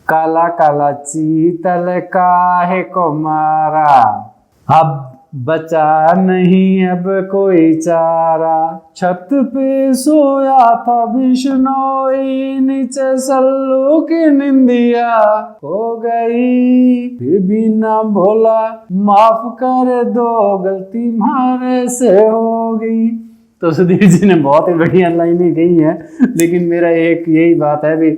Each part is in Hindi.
काला काला चीतल काहे को मारा, अब बचा नहीं अब कोई चारा। छत पे सोया था बिश्नोई, नीचे सल्लू की निंदिया हो गई। फिर भी ना भोला माफ कर दो, गलती मारे से हो गई। तो सुधीर जी ने बहुत ही बढ़िया लाइनें गई हैं, लेकिन मेरा एक यही बात है भी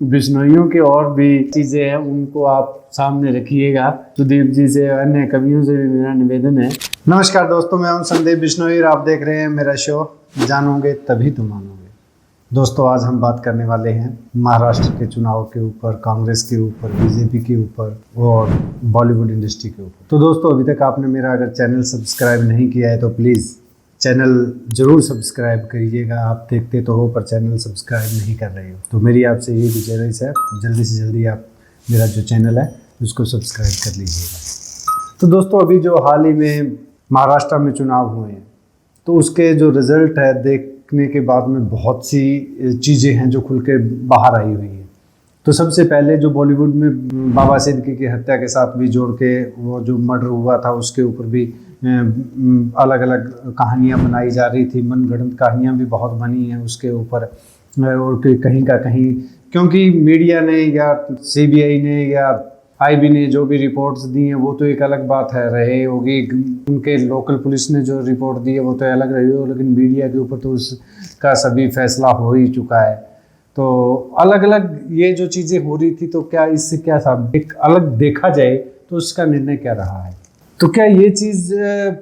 बिश्नोइयों के और भी चीज़ें हैं उनको आप सामने रखिएगा। सुदीप जी से, अन्य कवियों से भी मेरा निवेदन है। नमस्कार दोस्तों, मैं हूं संदीप बिश्नोई और आप देख रहे हैं मेरा शो जानोगे तभी तो मानोगे। दोस्तों, आज हम बात करने वाले हैं महाराष्ट्र के चुनाव के ऊपर, कांग्रेस के ऊपर, बीजेपी के ऊपर और बॉलीवुड इंडस्ट्री के ऊपर। तो दोस्तों, अभी तक आपने मेरा अगर चैनल सब्सक्राइब नहीं किया है तो प्लीज़ चैनल ज़रूर सब्सक्राइब करिएगा। आप देखते तो हो पर चैनल सब्सक्राइब नहीं कर रहे हो, तो मेरी आपसे यही गुजारिश है, जल्दी से जल्दी आप मेरा जो चैनल है उसको सब्सक्राइब कर लीजिएगा। तो दोस्तों, अभी जो हाल ही में महाराष्ट्र में चुनाव हुए हैं, तो उसके जो रिज़ल्ट है देखने के बाद में बहुत सी चीज़ें हैं जो खुल के बाहर आई हुई हैं। तो सबसे पहले जो बॉलीवुड में बाबा सिद्दीकी की हत्या के साथ भी जोड़ के वो जो मर्डर हुआ था उसके ऊपर भी अलग अलग कहानियाँ बनाई जा रही थी, मनगढ़ंत कहानियाँ भी बहुत बनी हैं उसके ऊपर। और कहीं का कहीं, क्योंकि मीडिया ने या सीबीआई ने या आईबी ने जो भी रिपोर्ट्स दी हैं वो तो एक अलग बात है रहे होगी, उनके लोकल पुलिस ने जो रिपोर्ट दी है वो तो अलग रही हो, लेकिन मीडिया के ऊपर तो उसका सभी फैसला हो ही चुका है। तो अलग अलग ये जो चीज़ें हो रही थी, तो क्या इससे क्या साबित, एक अलग देखा जाए तो उसका निर्णय क्या रहा है। तो क्या ये चीज़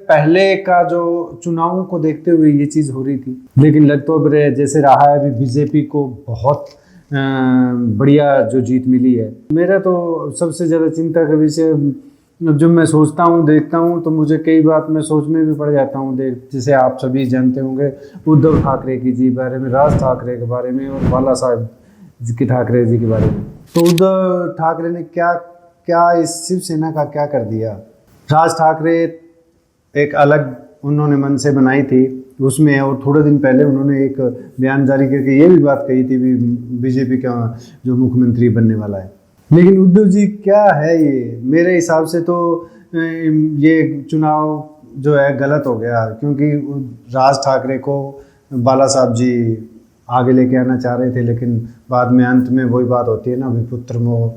पहले का जो चुनावों को देखते हुए ये चीज़ हो रही थी, लेकिन लग तो जैसे रहा है अभी बीजेपी को बहुत बढ़िया जो जीत मिली है। मेरा तो सबसे ज़्यादा चिंता का विषय जब मैं सोचता हूँ, देखता हूँ, तो मुझे कई बात मैं सोच में भी पड़ जाता हूँ। जैसे आप सभी जानते होंगे उद्धव ठाकरे की जी बारे में, राज ठाकरे के बारे में और बाला साहब की ठाकरे जी के बारे में। तो उद्धव ठाकरे ने क्या इस शिवसेना का क्या कर दिया। राज ठाकरे एक अलग उन्होंने मन से बनाई थी उसमें, और थोड़े दिन पहले उन्होंने एक बयान जारी करके ये भी बात कही थी भी बीजेपी का जो मुख्यमंत्री बनने वाला है। लेकिन उद्धव जी क्या है ये, मेरे हिसाब से तो ये चुनाव जो है गलत हो गया, क्योंकि राज ठाकरे को बाला साहब जी आगे लेके आना चाह रहे थे, लेकिन बाद में अंत में वही बात होती है ना, विपुत्र मोह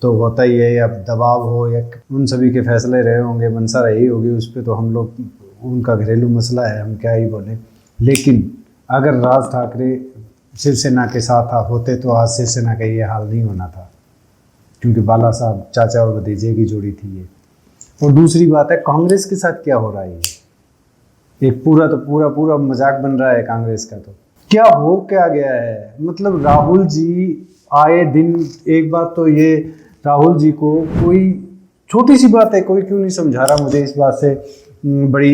तो होता ही है, या दबाव हो या उन सभी के फैसले रहे होंगे, मनसा रही होगी, उस पर तो हम लोग, उनका घरेलू मसला है, हम क्या ही बोलें। लेकिन अगर राज ठाकरे शिवसेना के साथ होते तो आज शिवसेना का ये हाल नहीं होना था, क्योंकि बाला साहब चाचा और भतीजे की जोड़ी थी ये। और दूसरी बात है, कांग्रेस के साथ क्या हो रहा है, एक पूरा मजाक बन रहा है कांग्रेस का। तो क्या गया है, मतलब राहुल जी आए दिन एक बात तो ये, राहुल जी को कोई छोटी सी बात है कोई क्यों नहीं समझा रहा, मुझे इस बात से बड़ी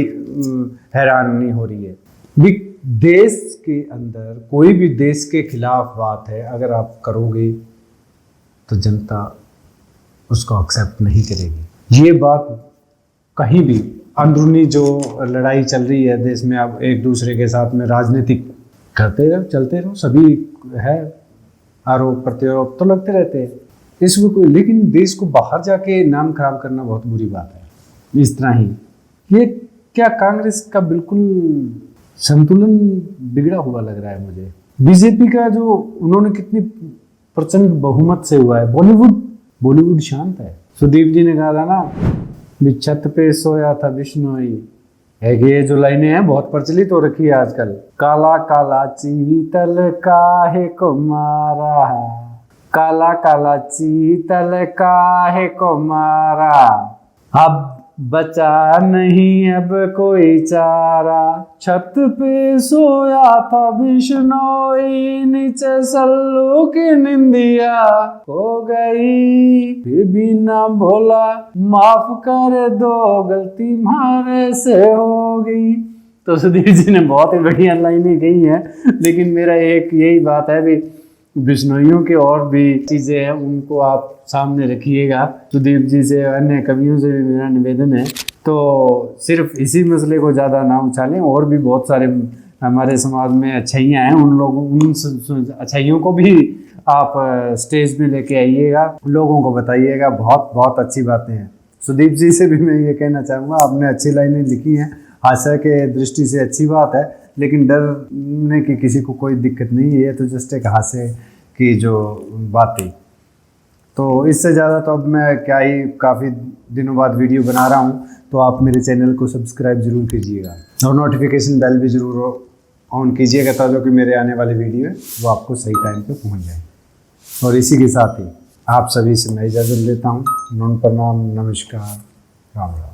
हैरानी हो रही है। देश के अंदर कोई भी देश के खिलाफ बात है अगर आप करोगे तो जनता उसको एक्सेप्ट नहीं करेगी। ये बात कहीं भी अंदरूनी जो लड़ाई चल रही है देश में, अब एक दूसरे के साथ में राजनीतिक चलते रहो, सभी है, आरोप प्रत्यारोप तो लगते रहते हैं इसमें कोई, लेकिन देश को बाहर जाके नाम खराब करना बहुत बुरी बात है। इस तरह ही ये क्या कांग्रेस का बिल्कुल संतुलन बिगड़ा हुआ लग रहा है मुझे। बीजेपी का जो उन्होंने कितनी प्रचंड बहुमत से हुआ है, बॉलीवुड शांत है। सुदीप जी ने कहा था ना, छत पे सोया था बिश्नोई, है कि ये जो लाइनें हैं बहुत प्रचलित हो रखी है आजकल। काला काला चीतल काहे को मारा, काला काला चीतल काहे को मारा, अब बचा नहीं अब कोई चारा। छत पे सोया था बिश्नोई, नीचे सल्लू की निंदिया हो गई। फिर भी ना भोला माफ कर दो, गलती मारे से हो गई। तो सुधीर जी ने बहुत ही बढ़िया लाइनें गई हैं, लेकिन मेरा एक यही बात है भी बिश्नोइयों के और भी चीज़ें हैं उनको आप सामने रखिएगा। सुदीप जी से, अन्य कवियों से भी मेरा निवेदन है। तो सिर्फ इसी मसले को ज़्यादा ना उछालें, और भी बहुत सारे हमारे समाज में अच्छाइयाँ हैं, उन अच्छाइयों को भी आप स्टेज में लेके आइएगा, लोगों को बताइएगा। बहुत बहुत अच्छी बातें हैं। सुदीप जी से भी मैं ये कहना चाहूँगा, आपने अच्छी लाइनें लिखी हैं, हास्य के दृष्टि से अच्छी बात है, लेकिन डरने की किसी को कोई दिक्कत नहीं है। तो जस्ट एक हास्य की जो बात थी, तो इससे ज़्यादा तो अब मैं क्या ही, काफ़ी दिनों बाद वीडियो बना रहा हूँ, तो आप मेरे चैनल को सब्सक्राइब ज़रूर कीजिएगा और नोटिफिकेशन बेल भी ज़रूर ऑन कीजिएगा, ताकि मेरे आने वाले वीडियो है वो आपको सही टाइम पे पहुँच जाए। और इसी के साथ ही आप सभी से मैं इजाज़त लेता हूँ। नमन प्रणाम, नमस्कार, राम राम।